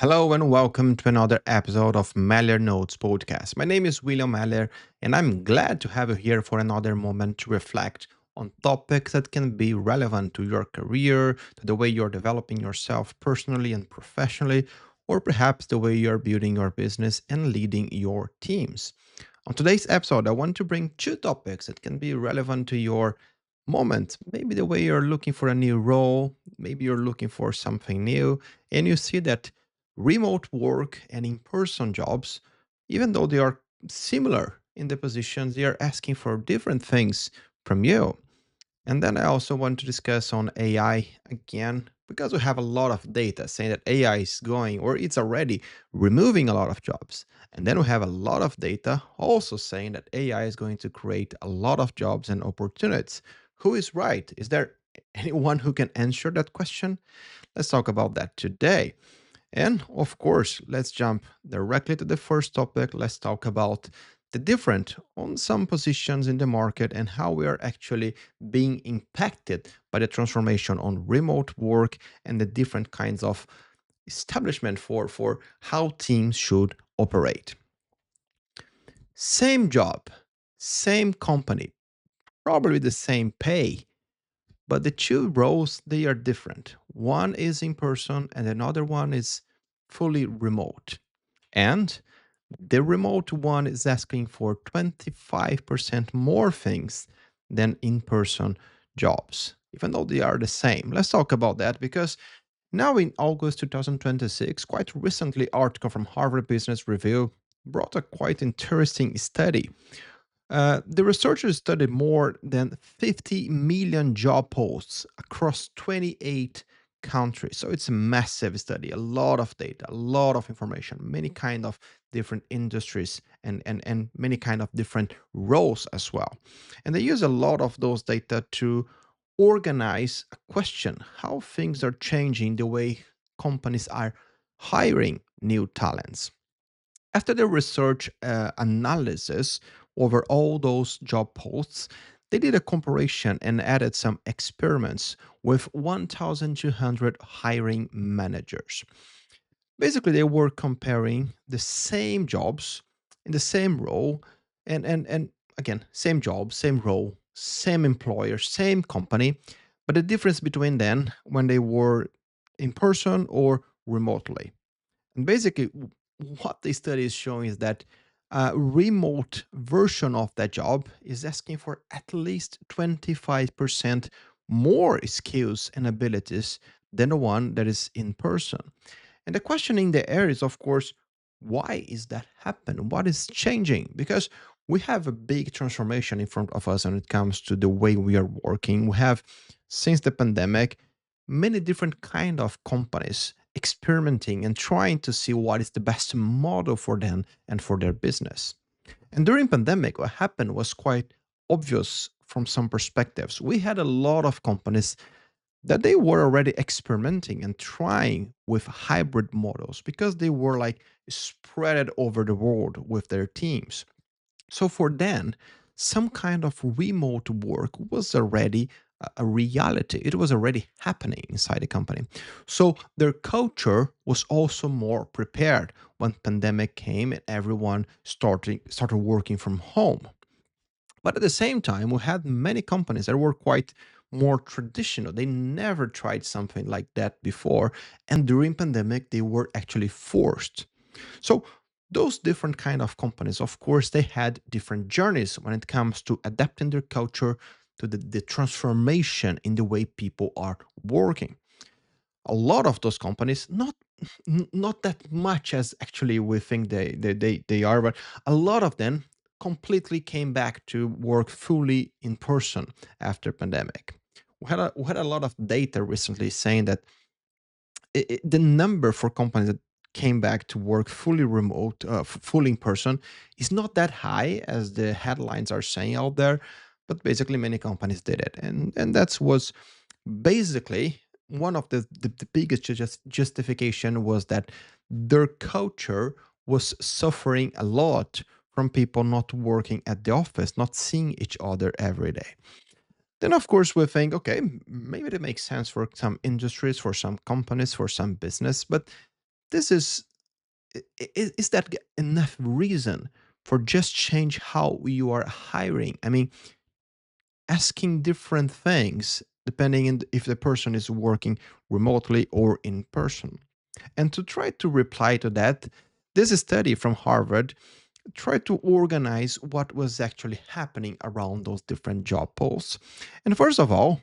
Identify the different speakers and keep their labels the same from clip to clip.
Speaker 1: Hello and welcome to another episode of Maller Notes podcast. My name is William Maller, and I'm glad to have you here for another moment to reflect on topics that can be relevant to your career, to the way you're developing yourself personally and professionally, or perhaps the way you're building your business and leading your teams. On today's episode, I want to bring two topics that can be relevant to your moment. Maybe the way you're looking for a new role, maybe you're looking for something new, and you see that remote work and in person jobs, even though they are similar in the positions, they are asking for different things from you. And then I also want to discuss on AI again, because we have a lot of data saying that AI is going or it's already removing a lot of jobs. And then we have a lot of data also saying that AI is going to create a lot of jobs and opportunities. Who is right? Is there anyone who can answer that question? Let's talk about that today. And of course, let's jump directly to the first topic. Let's talk about the different on some positions in the market and how we are actually being impacted by the transformation on remote work and the different kinds of establishment for how teams should operate. Same job, same company, probably the same pay, but the two roles they are different. One is in person and another one is fully remote. And the remote one is asking for 25% more things than in person jobs, even though they are the same. Let's talk about that because now in August 2026, quite recently, article from Harvard Business Review brought a quite interesting study. The researchers studied more than 50 million job posts across 28 countries. So it's a massive study, a lot of data, a lot of information, many kind of different industries and many kind of different roles as well. And they use a lot of those data to organize a question how things are changing the way companies are hiring new talents. After the research analysis over all those job posts, they did a comparison and added some experiments with 1,200 hiring managers. Basically, they were comparing the same jobs in the same role, and again, same job, same role, same employer, same company, but the difference between them when they were in person or remotely. And basically, what the study is showing is that a remote version of that job is asking for at least 25% more skills and abilities than the one that is in person. And the question in the air is, of course, why is that happening? What is changing? Because we have a big transformation in front of us when it comes to the way we are working. We have, since the pandemic, many different kind of companies experimenting and trying to see what is the best model for them and for their business. And during pandemic, what happened was quite obvious from some perspectives. We had a lot of companies that they were already experimenting and trying with hybrid models because they were like spread over the world with their teams. So for them, some kind of remote work was already a reality. It was already happening inside the company. So their culture was also more prepared when pandemic came and everyone started working from home. But at the same time, we had many companies that were quite more traditional. They never tried something like that before, and during pandemic, they were actually forced. So those different kind of companies, of course, they had different journeys when it comes to adapting their culture to the transformation in the way people are working. A lot of those companies, not that much as actually we think they are, but a lot of them completely came back to work fully in person after pandemic. We had a lot of data recently saying that the number for companies that came back to work fully remote, fully in person, is not that high as the headlines are saying out there. But basically, many companies did it, and that's was basically one of the biggest justification was that their culture was suffering a lot from people not working at the office, not seeing each other every day. Then, of course, we think, okay, maybe that makes sense for some industries, for some companies, for some business, but This is that enough reason for just change how you are hiring? I mean, asking different things depending on if the person is working remotely or in person. And to try to reply to that, this study from Harvard tried to organize what was actually happening around those different job posts. And first of all,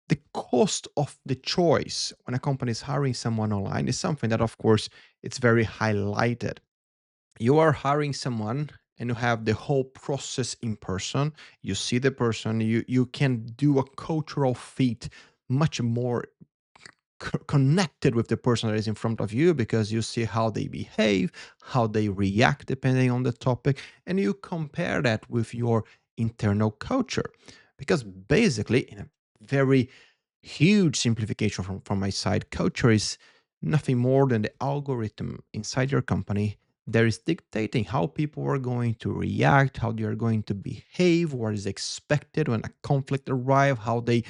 Speaker 1: the cost of the choice when a company is hiring someone online is something that, of course, it's very highlighted. You are hiring someone and you have the whole process in person. You see the person, you can do a cultural fit much more connected with the person that is in front of you, because you see how they behave, how they react depending on the topic, and you compare that with your internal culture. Because basically, in a very huge simplification from my side, culture is nothing more than the algorithm inside your company that is dictating how people are going to react, how they are going to behave, what is expected when a conflict arrives, how they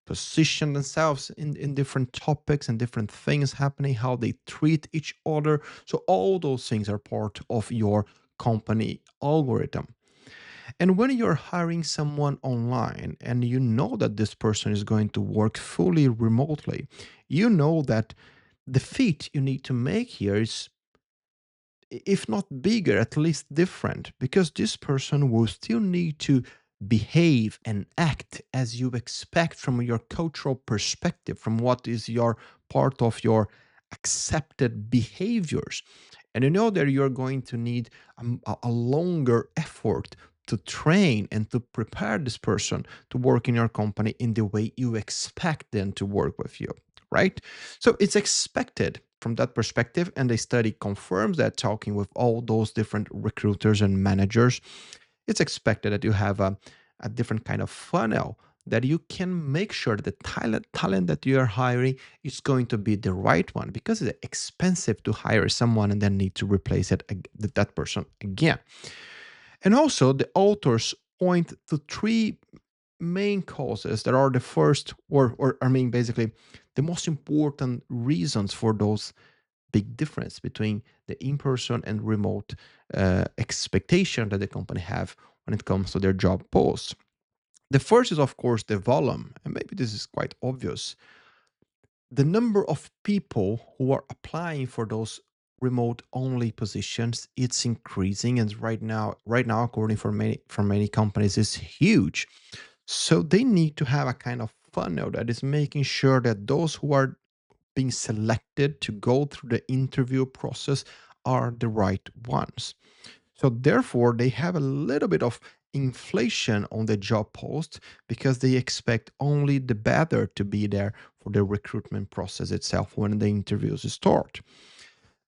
Speaker 1: position themselves in different topics and different things happening, how they treat each other. So all those things are part of your company algorithm. And when you're hiring someone online and you know that this person is going to work fully remotely, you know that the fit you need to make here is, if not bigger, at least different, because this person will still need to behave and act as you expect from your cultural perspective, from what is your part of your accepted behaviors. And you know that you're going to need a longer effort to train and to prepare this person to work in your company in the way you expect them to work with you, right? So it's expected from that perspective. And the study confirms that, talking with all those different recruiters and managers, it's expected that you have a different kind of funnel that you can make sure that the talent that you are hiring is going to be the right one, because it's expensive to hire someone and then need to replace that person again. And also, the authors point to three main causes that are the first, or I mean, basically, the most important reasons for those big difference between the in-person and remote expectation that the company have when it comes to their job posts. The first is, of course, the volume, and maybe this is quite obvious. The number of people who are applying for those remote only positions, it's increasing, and right now according for many companies, is huge. So they need to have a kind of funnel that is making sure that those who are being selected to go through the interview process are the right ones. So therefore, they have a little bit of inflation on the job post, because they expect only the better to be there for the recruitment process itself when the interviews start.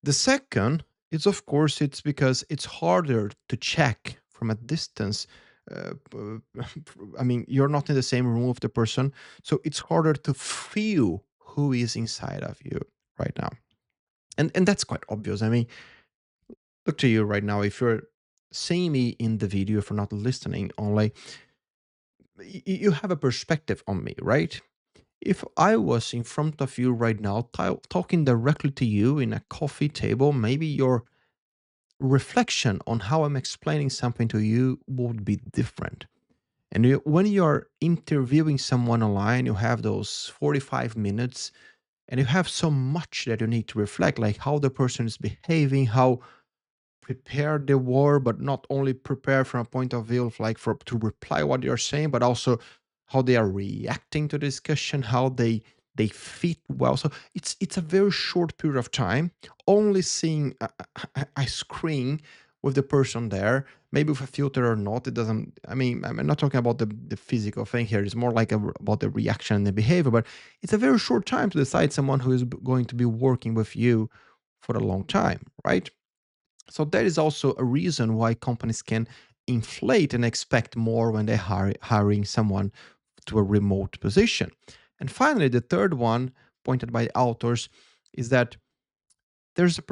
Speaker 1: The second is, of course, it's because it's harder to check from a distance. I mean, you're not in the same room with the person, so it's harder to feel who is inside of you right now. And that's quite obvious. I mean, look to you right now. If you're seeing me in the video, if you're not listening only, you have a perspective on me, right? If I was in front of you right now, talking directly to you in a coffee table, maybe your reflection on how I'm explaining something to you would be different. And when you're interviewing someone online, you have those 45 minutes and you have so much that you need to reflect, like how the person is behaving, how prepare the war, but not only prepare from a point of view of like for to reply what you're saying, but also how they are reacting to the discussion, how they fit well. So it's a very short period of time, only seeing a screen with the person there, maybe with a filter or not. It doesn't. I mean, I'm not talking about the physical thing here. It's more like about the reaction and the behavior. But it's a very short time to decide someone who is going to be working with you for a long time, right? So that is also a reason why companies can inflate and expect more when they're hiring someone to a remote position. And finally, the third one pointed by the authors is that there's a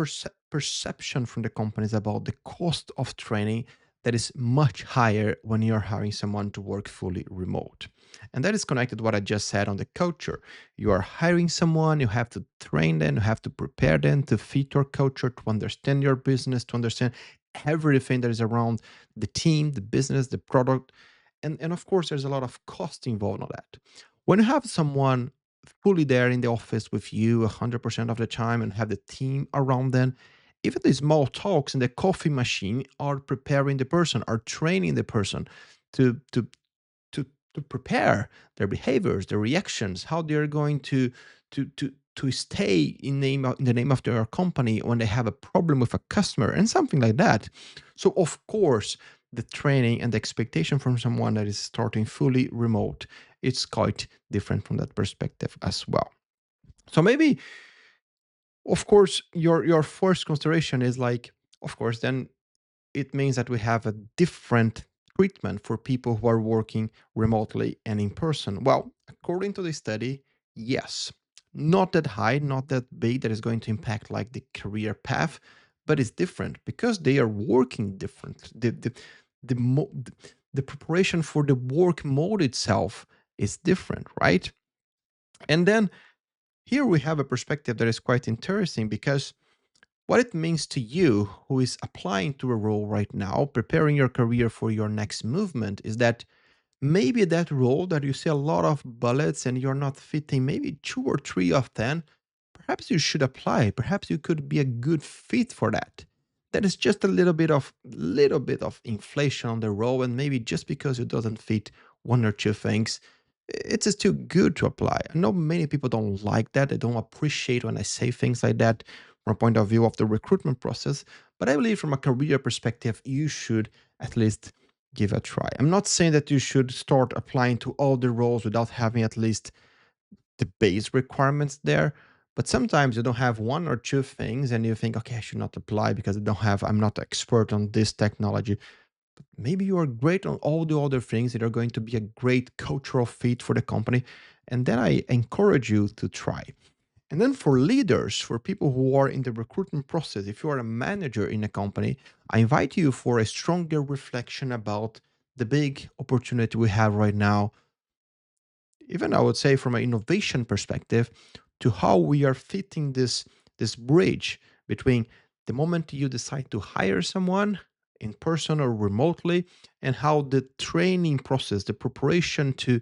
Speaker 1: perception from the companies about the cost of training that is much higher when you're hiring someone to work fully remote. And that is connected to what I just said on the culture. You are hiring someone, you have to train them, you have to prepare them to fit your culture, to understand your business, to understand everything that is around the team, the business, the product. And of course, there's a lot of cost involved on that. When you have someone fully there in the office with you 100% of the time and have the team around them, even the small talks in the coffee machine are preparing the person, are training the person to to to to prepare their behaviors, their reactions, how they're going to stay in the name of their company when they have a problem with a customer and something like that. So of course, the training and the expectation from someone that is starting fully remote, it's quite different from that perspective as well. So maybe, of course, your first consideration is like, of course, then it means that we have a different treatment for people who are working remotely and in person. Well, according to the study, yes, not that high, not that big that is going to impact like the career path, but it's different because they are working different. The preparation for the work mode itself is different, right? And then here we have a perspective that is quite interesting because what it means to you who is applying to a role right now, preparing your career for your next movement, is that maybe that role that you see a lot of bullets and you're not fitting maybe two or three of them, perhaps you should apply. Perhaps you could be a good fit for that. That is just a little bit of inflation on the role, and maybe just because it doesn't fit one or two things, it's still good to apply. I know many people don't like that. They don't appreciate when I say things like that from a point of view of the recruitment process. But I believe from a career perspective, you should at least give a try. I'm not saying that you should start applying to all the roles without having at least the base requirements there. But sometimes you don't have one or two things and you think, okay, I should not apply because I'm not expert on this technology. Maybe you are great on all the other things that are going to be a great cultural fit for the company. And then I encourage you to try. And then for leaders, for people who are in the recruitment process, if you are a manager in a company, I invite you for a stronger reflection about the big opportunity we have right now, even I would say from an innovation perspective, to how we are fitting this bridge between the moment you decide to hire someone in person or remotely, and how the training process, the preparation to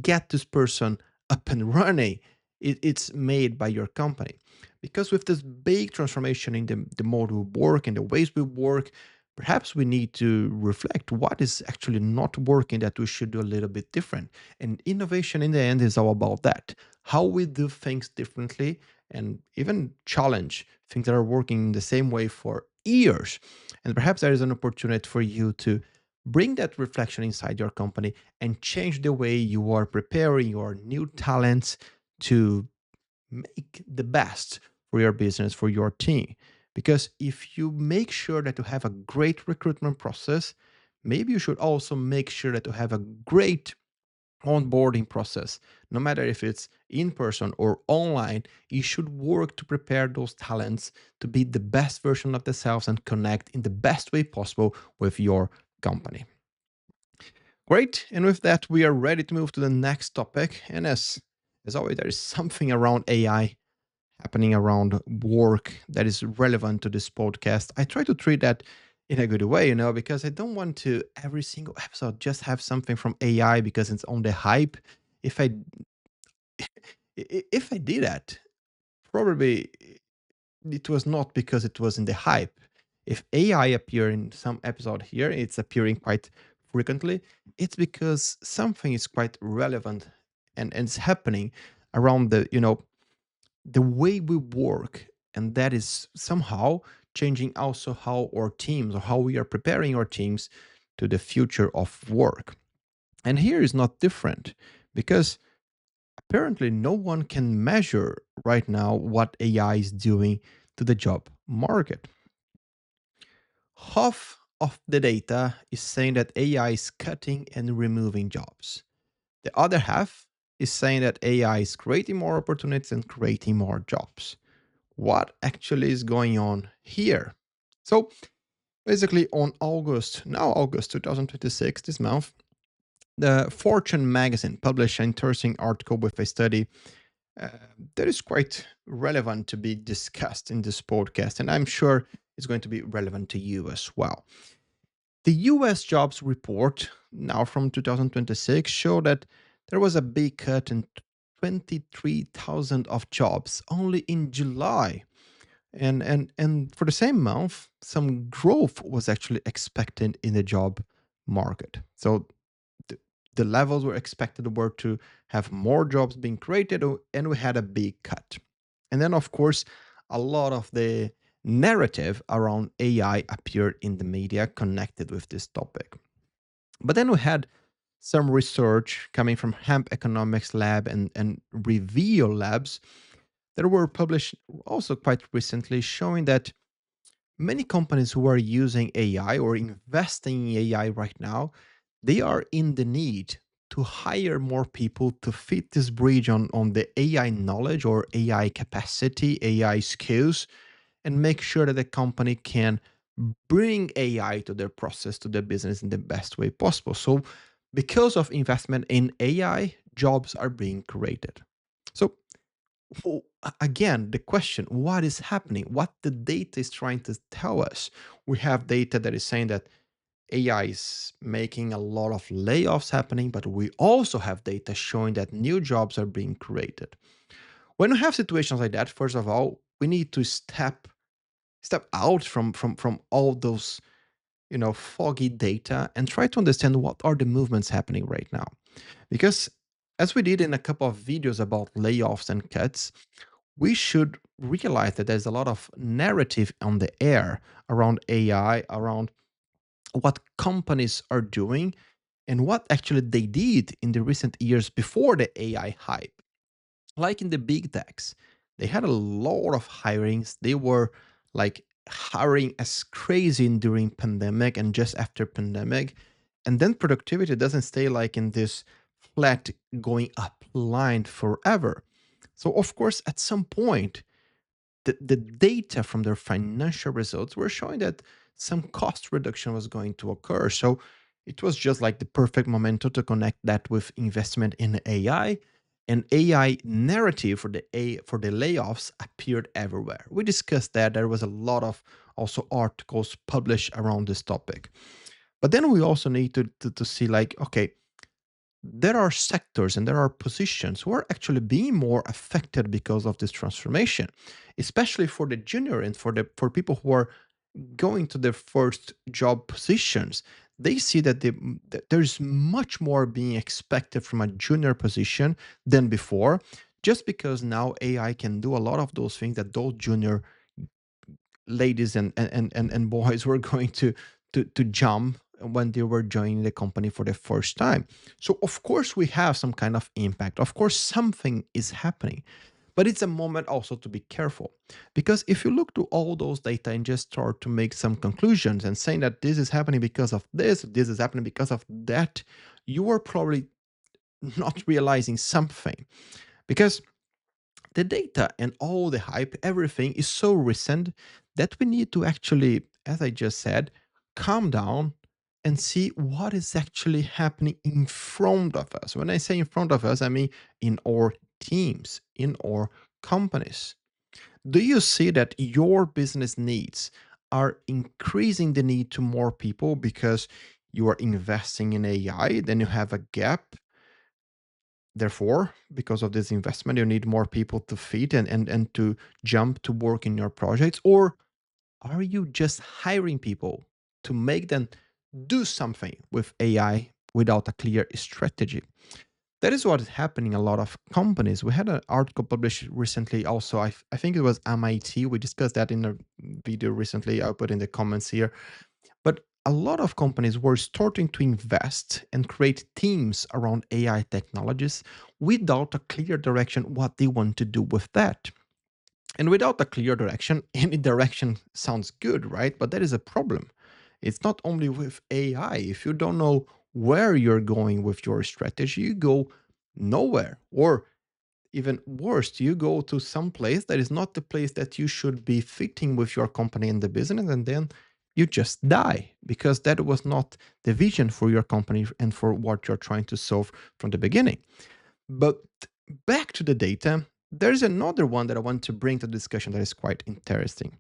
Speaker 1: get this person up and running, it's made by your company. Because with this big transformation in the mode we work and the ways we work, perhaps we need to reflect what is actually not working that we should do a little bit different. And innovation in the end is all about that. How we do things differently and even challenge things that are working in the same way for years. And perhaps there is an opportunity for you to bring that reflection inside your company and change the way you are preparing your new talents to make the best for your business, for your team. Because if you make sure that you have a great recruitment process, maybe you should also make sure that you have a great onboarding process. No matter if it's in person or online, you should work to prepare those talents to be the best version of themselves and connect in the best way possible with your company. Great. And with that, we are ready to move to the next topic. And as always, there is something around AI happening around work that is relevant to this podcast. I try to treat that in a good way, because I don't want to every single episode just have something from AI because it's on the hype. If I did that, probably it was not because it was in the hype. If AI appear in some episode here, it's appearing quite frequently. It's because something is quite relevant and it's happening around the way we work, and that is somehow changing also how our teams or how we are preparing our teams to the future of work. And here is not different because apparently no one can measure right now what AI is doing to the job market. Half of the data is saying that AI is cutting and removing jobs. The other half is saying that AI is creating more opportunities and creating more jobs. What actually is going on here? So, Basically, on August 2026, this month, the Fortune magazine published an interesting article with a study uh, that is quite relevant to be discussed in this podcast, and I'm sure it's going to be relevant to you as well. The US jobs report, now from 2026, show that there was a big cut in 23,000 of jobs only in July. And for the same month, some growth was actually expected in the job market. So the, the levels were expected were to have more jobs being created, and we had a big cut. And then, of course, a lot of the narrative around AI appeared in the media connected with this topic. But then we had some research coming from Hemp Economics Lab and Reveal Labs that were published also quite recently, showing that many companies who are using AI or investing in AI right now, they are in the need to hire more people to fit this bridge on the AI knowledge or AI capacity, AI skills, and make sure that the company can bring AI to their process, to their business in the best way possible. So, because of investment in AI, jobs are being created. So, again, the question, what is happening? What the data is trying to tell us? We have data that is saying that AI is making a lot of layoffs happening, but we also have data showing that new jobs are being created. When we have situations like that, first of all, we need to step out from all those foggy data and try to understand what are the movements happening right now. Because as we did in a couple of videos about layoffs and cuts, we should realize that there's a lot of narrative on the air around AI, around what companies are doing and what actually they did in the recent years before the AI hype. Like in the big techs, they had a lot of hirings. They were like hiring as crazy during pandemic and just after pandemic. And then productivity doesn't stay like in this flat going up line forever. So of course, at some point, the data from their financial results were showing that some cost reduction was going to occur. So it was just like the perfect momentum to connect that with investment in AI. And AI narrative for for the layoffs appeared everywhere. We discussed that there was a lot of also articles published around this topic. But then we also need to see like, okay, there are sectors and there are positions who are actually being more affected because of this transformation, especially for the junior and for people who are going to their first job positions. They see that, that there's much more being expected from a junior position than before, just because now AI can do a lot of those things that those junior ladies and boys were going to jump when they were joining the company for the first time. So of course we have some kind of impact. Of course something is happening. But it's a moment also to be careful. Because if you look to all those data and just start to make some conclusions and saying that this is happening because of this is happening because of that, you are probably not realizing something. Because the data and all the hype, everything is so recent that we need to actually, as I just said, calm down and see what is actually happening in front of us. When I say in front of us, I mean in our teams, in our companies. Do you see that your business needs are increasing the need to more people because you are investing in AI? Then you have a gap. Therefore, because of this investment, you need more people to feed and to jump to work in your projects? Or are you just hiring people to make them do something with AI without a clear strategy? That is what is happening in a lot of companies. We had an article published recently also. I think it was MIT. We discussed that in a video recently. I'll put in the comments here. But a lot of companies were starting to invest and create teams around AI technologies without a clear direction what they want to do with that. And without a clear direction, any direction sounds good, right? But that is a problem. It's not only with AI. If you don't know where you're going with your strategy, you go nowhere. Or even worse, you go to some place that is not the place that you should be fitting with your company and the business, and then you just die because that was not the vision for your company and for what you're trying to solve from the beginning. But back to the data, there's another one that I want to bring to the discussion that is quite interesting.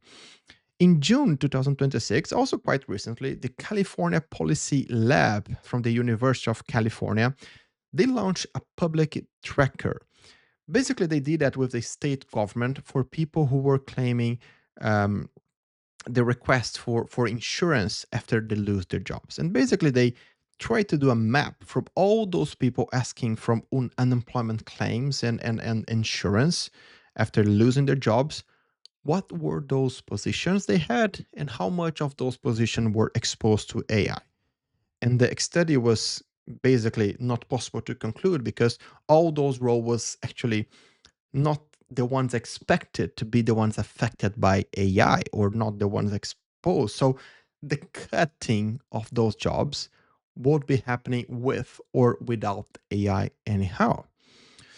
Speaker 1: In June 2026, also quite recently, the California Policy Lab from the University of California, they launched a public tracker. Basically, they did that with the state government for people who were claiming um, the request for insurance after they lose their jobs. And basically, they try to do a map from all those people asking from unemployment claims and insurance after losing their jobs. What were those positions they had, and how much of those positions were exposed to AI? And the study was basically not possible to conclude because all those roles was actually not the ones expected to be the ones affected by AI or not the ones exposed. So the cutting of those jobs would be happening with or without AI anyhow.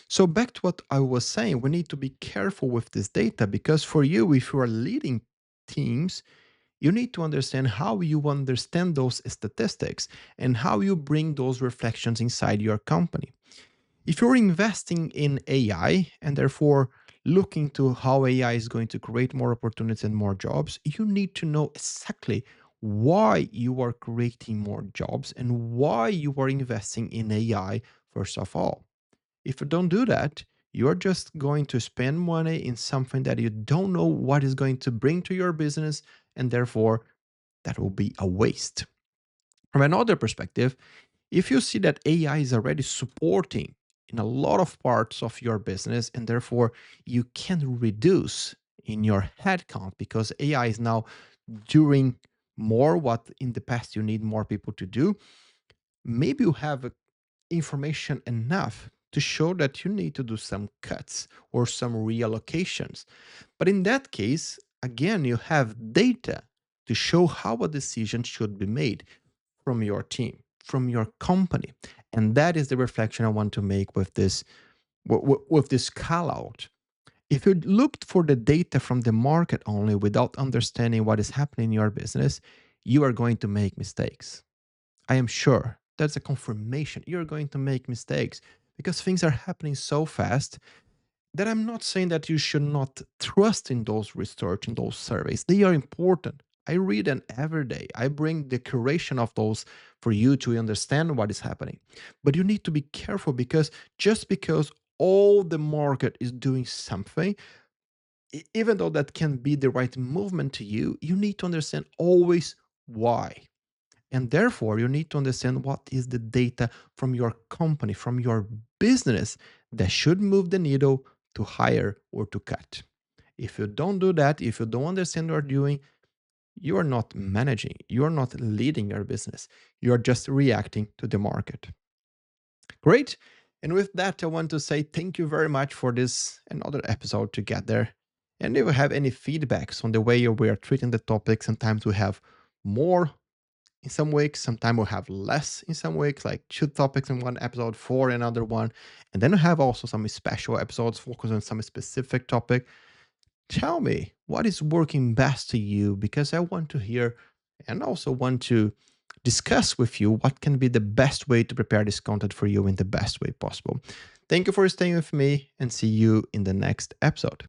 Speaker 1: So back to what I was saying, we need to be careful with this data because for you, if you are leading teams, you need to understand how you understand those statistics and how you bring those reflections inside your company. If you're investing in AI and therefore looking to how AI is going to create more opportunities and more jobs, you need to know exactly why you are creating more jobs and why you are investing in AI first of all. If you don't do that, you're just going to spend money in something that you don't know what is going to bring to your business, and therefore that will be a waste. From another perspective, if you see that AI is already supporting in a lot of parts of your business, and therefore you can reduce in your headcount because AI is now doing more what in the past you need more people to do, maybe you have information enough to show that you need to do some cuts or some reallocations. But in that case, again, you have data to show how a decision should be made from your team, from your company. And that is the reflection I want to make with this call out. If you looked for the data from the market only without understanding what is happening in your business, you are going to make mistakes. I am sure that's a confirmation. You're going to make mistakes because things are happening so fast that I'm not saying that you should not trust in those research and those surveys. They are important. I read them every day. I bring the curation of those for you to understand what is happening. But you need to be careful because just because all the market is doing something, even though that can be the right movement to you, you need to understand always why. And therefore, you need to understand what is the data from your company, from your business that should move the needle to hire or to cut. If you don't do that, if you don't understand what you're doing, you are not managing, you are not leading your business. You are just reacting to the market. Great. And with that, I want to say thank you very much for this another episode together. And if you have any feedbacks on the way we are treating the topics, sometimes we have more in some weeks, sometimes we'll have less in some weeks, like two topics in one episode, four in another one. And then we have also some special episodes focused on some specific topic. Tell me what is working best to you because I want to hear and also want to discuss with you what can be the best way to prepare this content for you in the best way possible. Thank you for staying with me and see you in the next episode.